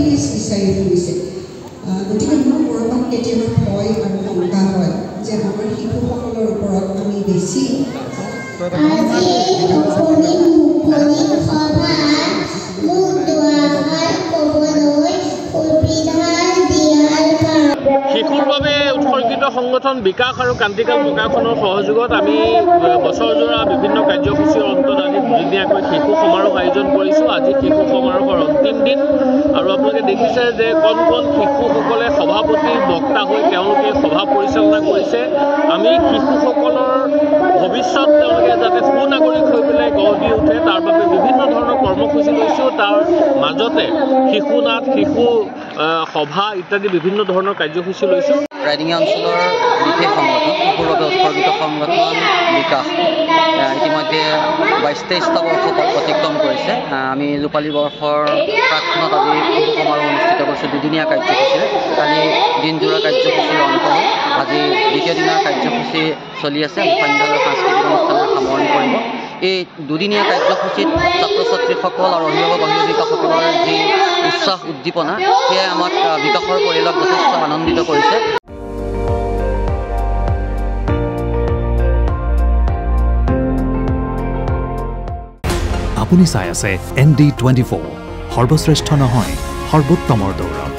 Please বিচাৰি ফুৰিছে গতিকে মোৰ ক'ৰবাত কেতিয়াবা ভয় আৰু শংকা হয় যে আমাৰ শিশুসকলৰ ওপৰত আমি বেছি শিশুৰ বাবে উৎসৰ্গিত সংগঠন বিকাশ আৰু ক্ৰান্তিকাল প্ৰকাশনৰ সহযোগত আমি বছৰজোৰা বিভিন্ন কাৰ্যসূচীৰ অন্তত আজি দুদিনীয়াকৈ শিশু সমাৰোহ আয়োজন কৰিছোঁ। আজি শিশু সমাৰোহৰ অন্তিম দিন আৰু আপোনালোকে দেখিছে যে কণ কণ শিশুসকলে সভাপতি বক্তা হৈ তেওঁলোকে সভা পৰিচালনা কৰিছে। আমি শিশুসকলৰ ভৱিষ্যত তেওঁলোকে যাতে সুনাগৰিক হৈ পেলাই গঢ় দি উঠে তাৰ বাবে বিভিন্ন ধৰণৰ কৰ্মসূচী লৈছোঁ। তাৰ মাজতে শিশু নাট, শিশু সভা ইত্যাদি বিভিন্ন ধৰণৰ কাৰ্যসূচী লৈছোঁ। ৰাইডিং অঞ্চলৰ বিশেষ সংগঠন শিশুৰ বাবে উৎসৰ্গিত সংগঠন বিকাশ ইতিমধ্যে 22-23টা বৰ্ষ অতিক্ৰম কৰিছে। আমি ৰূপালী বৰ্ষৰ প্ৰাক্ক্ষণত আজি শিশু সমাৰোহ অনুষ্ঠিত কৰিছোঁ দুদিনীয়া কাৰ্যসূচীৰে। কালি দিনজোৰা কাৰ্যসূচীৰ অন্ত হ'ল। আজি দ্বিতীয় দিনৰ কাৰ্যসূচী চলি আছে। সন্ধ্যালৈ সাংস্কৃতিক অনুষ্ঠানৰ সামৰণি কৰিব। এই দুদিনীয়া কাৰ্যসূচীত ছাত্ৰ ছাত্ৰীসকল আৰু অভিভাৱক অভিভাৱিকাসকলৰ যি উৎসাহ উদ্দীপনা সেয়াই আমাক বিকাশৰ পৰিয়ালক যথেষ্ট আনন্দিত কৰিছে। আপুনি চাই আছে ND24 সৰ্বশ্ৰেষ্ঠ নহয় সৰ্বোত্তমৰ দৌৰত।